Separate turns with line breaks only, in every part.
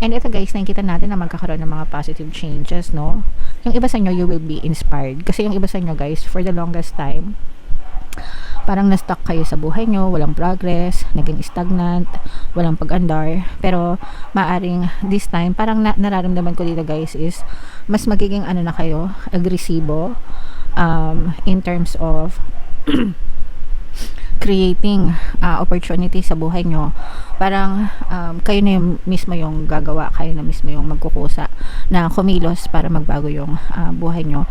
And ito guys, nakikita natin na magkakaroon ng mga positive changes, no? Yung iba sa inyo, you will be inspired. Kasi yung iba sa inyo guys, for the longest time, parang na-stuck kayo sa buhay nyo, walang progress, naging stagnant, walang pag-andar. Pero maaring this time, parang nararamdaman ko dito guys is mas magiging ano na kayo, agresibo in terms of creating opportunity sa buhay nyo. Parang kayo na yung mismo yung gagawa, kayo na mismo yung magkukusa na kumilos para magbago yung buhay nyo.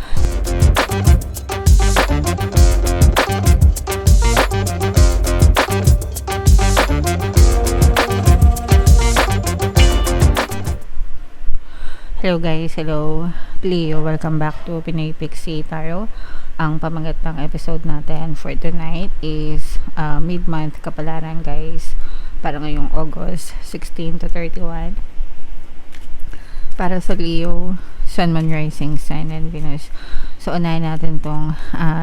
Hello guys, hello Leo, welcome back to Pinoy Pixie Tarot. Ang pamagat ng episode natin for tonight is mid-month kapalaran guys, para ngayong August 16 to 31 para sa Leo, Sun, Moon, Rising, Sun, and Venus. So unahin natin tong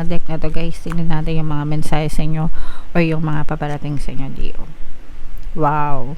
deck na to guys. Tingnan natin yung mga mensahe sa inyo or yung mga paparating sa inyo, Leo. Wow.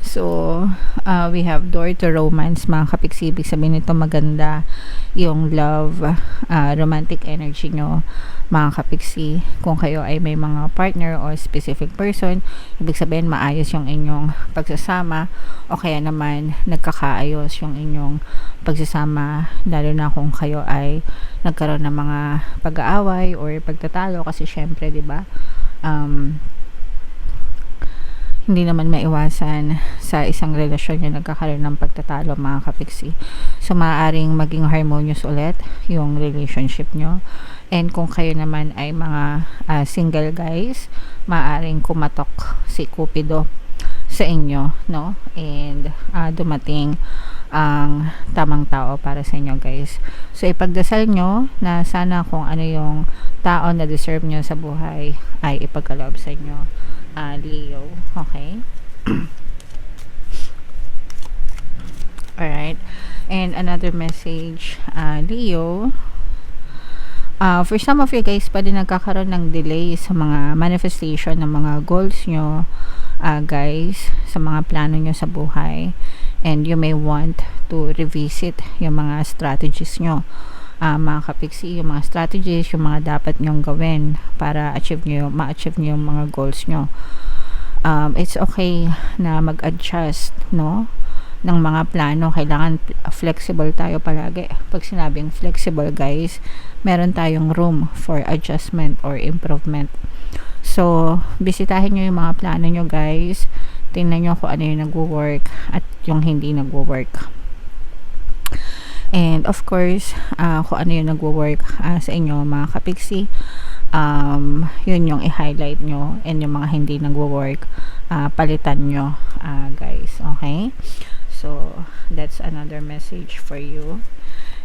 So, we have door to romance, mga kapiksi. Ibig sabihin nito maganda yung love, romantic energy nyo, mga kapiksi. Kung kayo ay may mga partner or specific person, ibig sabihin maayos yung inyong pagsasama, o kaya naman nagkakaayos yung inyong pagsasama, lalo na kung kayo ay nagkaroon ng mga pag-aaway or pagtatalo, kasi syempre, di ba, hindi naman maiwasan sa isang relasyon yung nagkakaroon ng pagtatalo, mga kapiksi. So, maaaring maging harmonious ulit yung relationship nyo. And kung kayo naman ay mga single guys, maaaring kumatok si Cupido sa inyo, no? And dumating ang tamang tao para sa inyo guys. So, ipagdasal nyo na sana kung ano yung tao na deserve nyo sa buhay ay ipagkaloob sa inyo, Leo. Okay? Alright. And another message, Leo. For some of you guys, pwede nagkakaroon ng delay sa mga manifestation ng mga goals nyo, guys, sa mga plano nyo sa buhay. And you may want to revisit yung mga strategies nyo, mga kapiksi, yung mga strategies, yung mga dapat nyong gawin para ma-achieve nyo yung mga goals nyo. It's okay na mag-adjust, no, ng mga plano. Kailangan flexible tayo palagi. Pag sinabing flexible guys, meron tayong room for adjustment or improvement. So, bisitahin nyo yung mga plano nyo guys. Tingnan nyo kung ano yung nagwo-work at yung hindi nagwo-work. And of course, kung ano yung nagwo-work sa inyo, mga kapiksi, yun yung i-highlight nyo, and yung mga hindi nagwo-work, palitan nyo, guys. Okay? So, that's another message for you.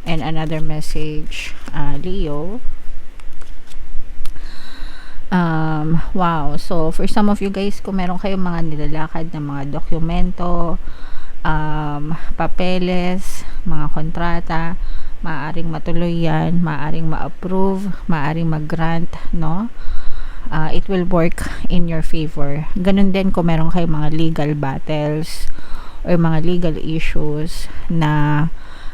And another message, Leo. Wow. So, for some of you guys, kung meron kayong mga nilalakad na mga dokumento, papeles, mga kontrata, maaaring matuloy yan, maaaring ma-approve, maaaring mag-grant, no? It will work in your favor. Ganun din kung meron kayong mga legal battles or mga legal issues na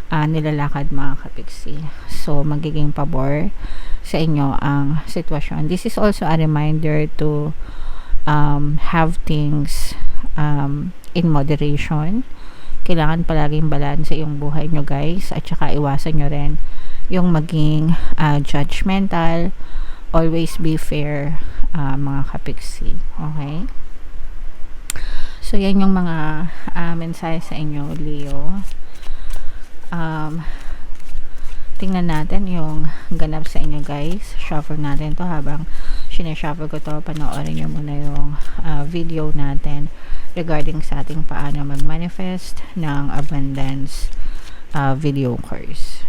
nilalakad, mga kapiksi. So, magiging pabor sa inyo ang sitwasyon. This is also a reminder to have things in moderation. Kailangan palaging balanse yung buhay nyo guys, at saka iwasan nyo rin yung maging judgmental. Always be fair, mga kapiksi. Okay? So, yan yung mga mensahe sa inyo, Leo. Tingnan natin yung ganap sa inyo guys. Shuffle natin to. Habang sinashuffle ko to, panoorin nyo muna yung video natin regarding sa ating paano mag-manifest ng abundance video course.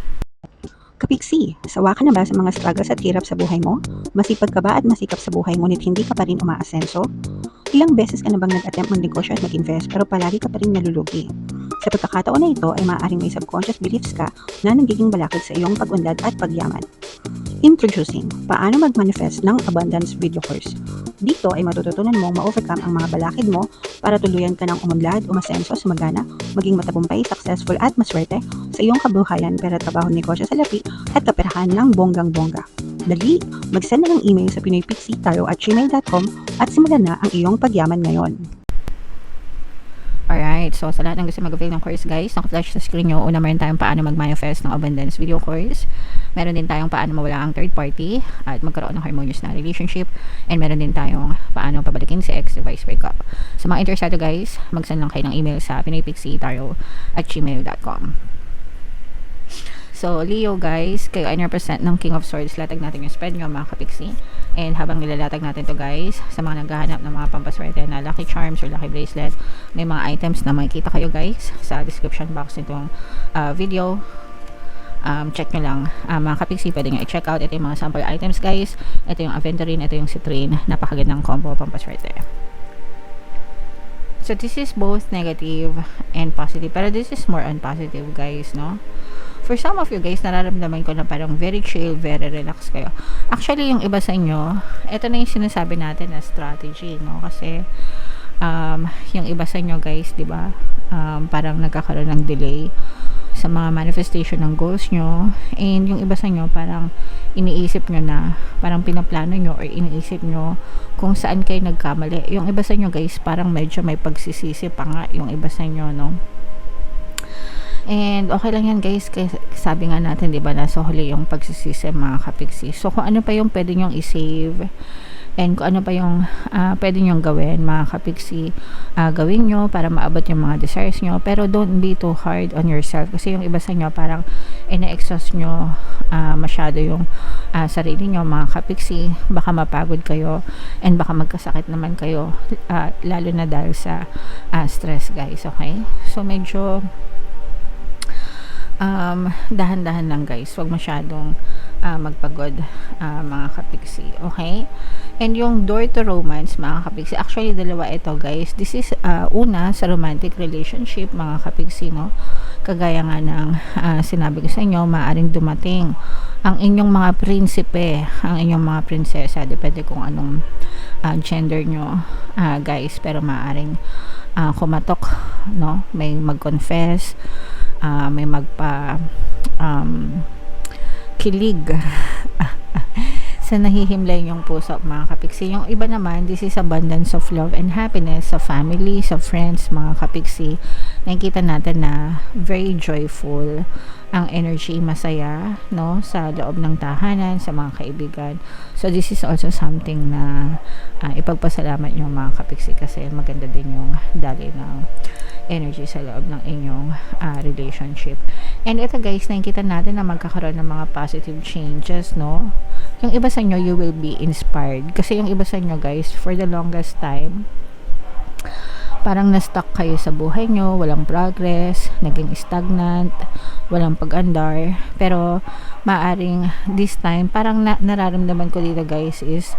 Kapiksi, sawa ka na ba sa mga struggles at hirap sa buhay mo? Masipag ka ba at masikap sa buhay ngunit hindi ka pa rin umaasenso? Ilang beses ka na bang nag-attempt mag-negosyo at mag-invest pero palagi ka pa rin nalulugi? Sa pagkakataon na ito ay maaaring may subconscious beliefs ka na nagiging balakid sa iyong pag-unlad at pagyaman. Introducing, paano mag-manifest ng abundance video course. Dito ay matututunan mong ma-overcome ang mga balakid mo para tuluyan ka ng umunlad, umasenso, sumagana, maging matagumpay, successful at maswerte sa iyong kabuhayan, pera, trabaho, negosyo, salapi at kaperahan ng bonggang-bongga. Dali, mag-send na ng email sa pinoypixie@gmail.com at simulan na ang iyong pagyaman ngayon.
Alright, so sa lahat ng gusto mag-avail ng course guys, naka-flash sa screen nyo. Una, meron tayong paano mag-manifest ng abundance video course. Meron din tayong paano mawala ang third party at magkaroon ng harmonious na relationship. And meron din tayong paano pabalikin si ex, device breakup. Sa mga interesado guys, mag-send lang kayo ng email sa pinoypixie@gmail.com. So, Leo guys, kayo ay represent ng King of Swords. Latag natin yung spread nyo mga kapixie. And habang nilalatag natin to guys, sa mga naghahanap ng mga pampaswerte na lucky charms or lucky bracelet, may mga items na makikita kayo guys sa description box nitong video. Check nyo lang mga kapixie, pwede nyo i-check out. Ito yung mga sample items guys. Ito yung aventurine, ito yung citrine. Napakagandang combo pampaswerte. So, this is both negative and positive. Pero this is more on positive guys, no? For some of you guys, nararamdaman ko na parang very chill, very relax kayo. Actually, yung iba sa inyo, ito na yung sinasabi natin na strategy, no? Kasi, yung iba sa inyo guys, di ba? Parang nagkakaroon ng delay sa mga manifestation ng goals nyo. And yung iba sa inyo, parang iniisip nyo na, parang pinaplano nyo or iniisip nyo kung saan kayo nagkamali. Yung iba sa inyo guys, parang medyo may pagsisisi pa nga yung iba sa inyo, no? And okay lang yan guys, kasi sabi nga natin, di ba, nasa huli yung pagsisisi mga kapixie. So kung ano pa yung pwede nyong i-save and kung ano pa yung pwede nyong gawin mga kapixie, gawin nyo para maabot yung mga desires nyo. Pero don't be too hard on yourself, kasi yung iba sa inyo parang ina-exhaust nyo masyado yung sarili nyo mga kapixie. Baka mapagod kayo and baka magkasakit naman kayo, lalo na dahil sa stress guys, okay? So medyo dahan-dahan lang guys, wag masyadong magpagod mga kapixie, okay? And yung door to romance mga kapixie, actually dalawa ito guys. This is una sa romantic relationship mga kapixie, no? Kagaya nga ng sinabi ko sa inyo, maaaring dumating ang inyong mga prinsipe, ang inyong mga prinsesa, depende kung anong gender nyo guys, pero maaaring kumatok, no? May mag-confess, may magpa kilig sa nahihimlay yung puso mga kapixie. Yung iba naman, this is abundance of love and happiness sa family, sa friends mga kapixie. Nakikita natin na very joyful ang energy, masaya, no, sa loob ng tahanan, sa mga kaibigan. So this is also something na ipagpasalamat nyo mga kapixie, kasi maganda din yung dali ng energy sa loob ng inyong relationship. And ito guys, nakikita natin na magkakaroon ng mga positive changes, no? Yung iba sa inyo, you will be inspired. Kasi yung iba sa inyo guys, for the longest time, parang na-stuck kayo sa buhay nyo, walang progress, naging stagnant, walang pag-andar. Pero maaring this time, parang nararamdaman ko dito guys is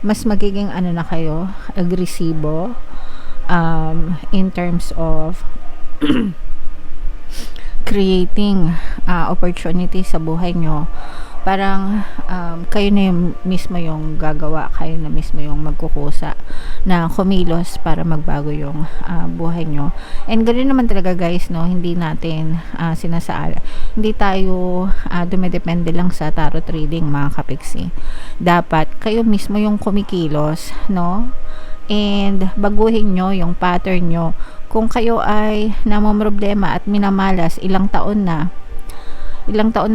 mas magiging ano na kayo, agresibo, in terms of creating opportunity sa buhay nyo. Parang kayo na yung mismo yung gagawa, kayo na mismo yung magkukusa na kumilos para magbago yung buhay nyo. And ganoon naman talaga guys, no? Hindi natin sinasaala, hindi tayo dumedepende lang sa tarot reading mga kapixie. Dapat kayo mismo yung kumikilos, no? And baguhin nyo yung pattern nyo. Kung kayo ay namomroblema at minamalas, ilang taon na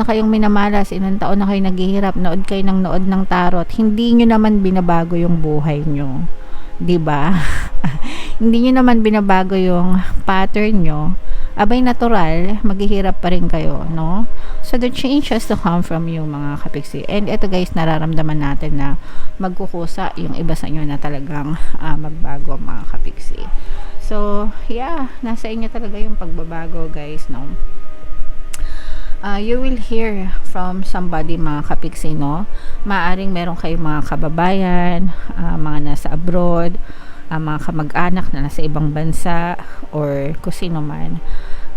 kayong minamalas, ilang taon na kayo naghihirap, nood kayo ng nood ng tarot, hindi nyo naman binabago yung buhay nyo, diba? Hindi nyo naman binabago yung pattern nyo, abay natural, maghihirap pa rin kayo, no? So the change has to come from you mga kapixie. And ito guys, nararamdaman natin na magkukusa yung iba sa inyo na talagang magbago mga kapixie. So yeah, nasa inyo talaga yung pagbabago guys, no? You will hear from somebody mga kapixie, no? Maaring meron kayong mga kababayan, mga nasa abroad, mga kamag-anak na nasa ibang bansa, or kung sino man.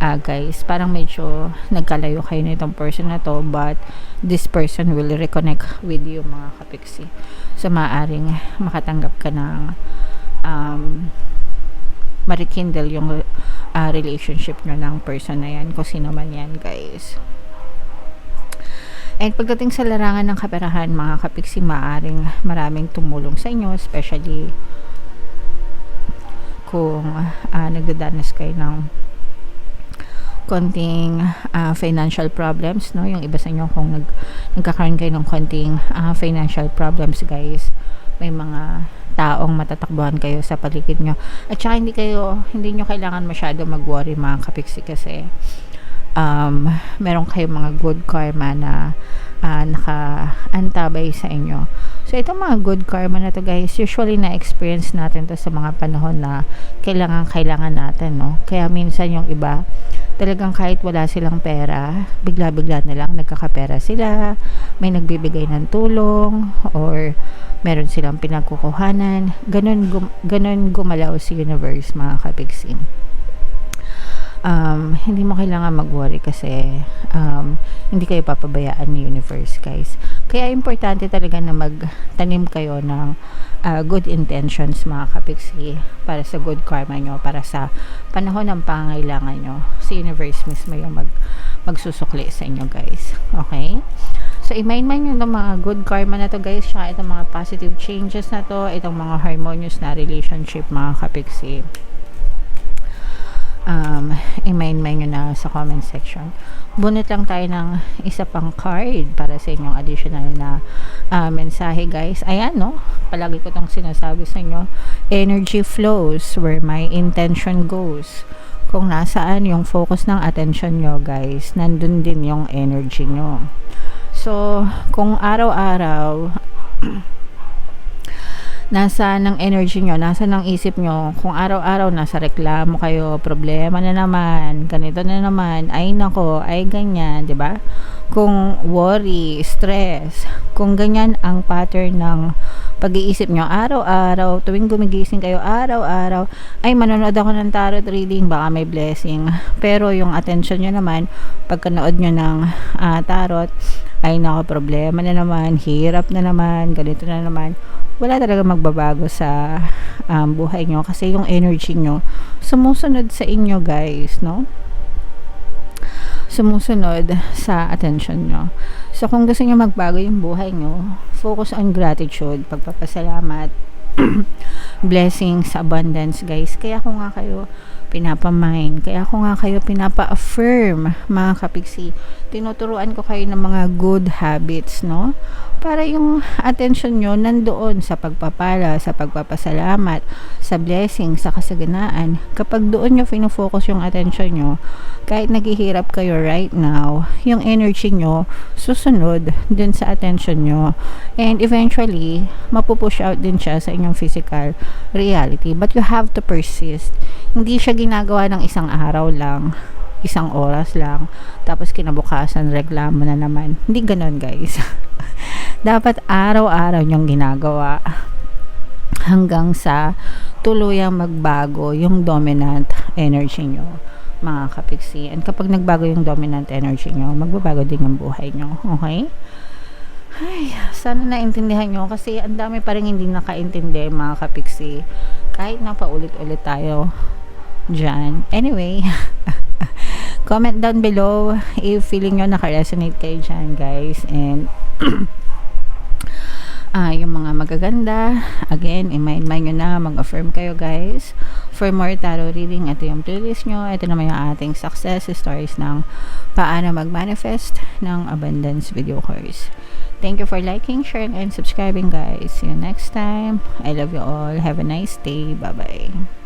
guys, parang medyo nagkalayo kayo nitong person na to, but this person will reconnect with you, mga kapiksi. So maaring makatanggap ka ng marikindle yung relationship nyo ng person na yan, kung sino man yan, guys. And pagdating sa larangan ng kaperahan, mga kapiksi, maaring maraming tumulong sa inyo, especially kung nagdadanas kayo ng konting financial problems, no? Yung iba sa inyo kung nagkakaroon kayo ng konting financial problems, guys, may mga taong matatakbuhan kayo sa paligid nyo. At saka hindi nyo kailangan masyado mag-worry, mga kapiksi, kasi meron kayong mga good karma na nakaantabay sa inyo. So itong mga good karma na to, guys, usually na-experience natin to sa mga panahon na kailangan natin, no? Kaya minsan yung iba, talagang kahit wala silang pera, bigla-bigla na lang nagkakapera sila, may nagbibigay ng tulong, or meron silang pinagkukuhanan. Ganun gumalaw si universe, mga kapiksi. Hindi mo kailangan mag-worry kasi hindi kayo papabayaan ni universe, guys. Kaya importante talaga na magtanim kayo ng good intentions, mga kapiksi, para sa good karma nyo, para sa panahon ng pangangailangan nyo. Si universe mismo yung magsusukli sa inyo, guys. Okay? So, i-mind nyo ng mga good karma na to, guys, siya itong mga positive changes na to, itong mga harmonious na relationship, mga kapiksi. I-mind nyo na sa comment section. Bunot lang tayo ng isa pang card para sa inyong additional na mensahe, guys. Ayan, no? Palagi ko tong sinasabi sa inyo. Energy flows where my intention goes. Kung nasaan yung focus ng attention nyo, guys, nandun din yung energy nyo. So, kung araw-araw nasa ng energy nyo, nasa ng isip nyo, kung araw-araw nasa reklamo kayo, problema na naman, ganito na naman, ay nako, ay ganyan, 'di ba? Kung worry, stress, kung ganyan ang pattern ng pag-iisip nyo araw-araw, tuwing gumigising kayo araw-araw, ay manonood ako ng tarot reading, baka may blessing. Pero yung attention nyo naman, pagkanood nyo ng tarot, ay nako, problema na naman, hirap na naman, ganito na naman, wala talaga magbabago sa buhay nyo, kasi yung energy nyo sumusunod sa inyo, guys, no? Sumusunod sa attention nyo. So kung gusto nyo magbago yung buhay nyo, focus on gratitude, pagpapasalamat, blessings, abundance, guys. Kaya ko nga kayo pinapamind, kaya ko nga kayo pinapa-affirm, mga kapiksi. Tinuturuan ko kayo ng mga good habits, no? Para yung attention nyo nandoon sa pagpapala, sa pagpapasalamat, sa blessing, sa kasaganaan. Kapag doon nyo finofocus yung attention nyo, kahit naghihirap kayo right now, yung energy nyo susunod dun sa attention nyo. And eventually, mapupush out din siya sa inyong physical reality. But you have to persist. Hindi siya ginagawa ng isang araw lang, isang oras lang, tapos kinabukasan reklamo na naman. Hindi ganon, guys. Dapat araw-araw niyong ginagawa hanggang sa tuluyang magbago yung dominant energy nyo, mga kapiksi. And kapag nagbago yung dominant energy nyo, magbabago din yung buhay nyo. Okay? Ay, sana naintindihan nyo, kasi ang dami pa rin hindi nakaintindi, mga kapiksi. Kahit na paulit-ulit tayo dyan. Anyway, comment down below if feeling nyo naka-resonate kayo dyan, guys. And yung mga magaganda, again, i-mind nyo na, mag-affirm kayo, guys. For more tarot reading, ito yung playlist nyo. Ito naman yung ating success stories ng paano mag-manifest ng abundance video course. Thank you for liking, sharing, and subscribing, guys. See you next time. I love you all. Have a nice day. Bye-bye.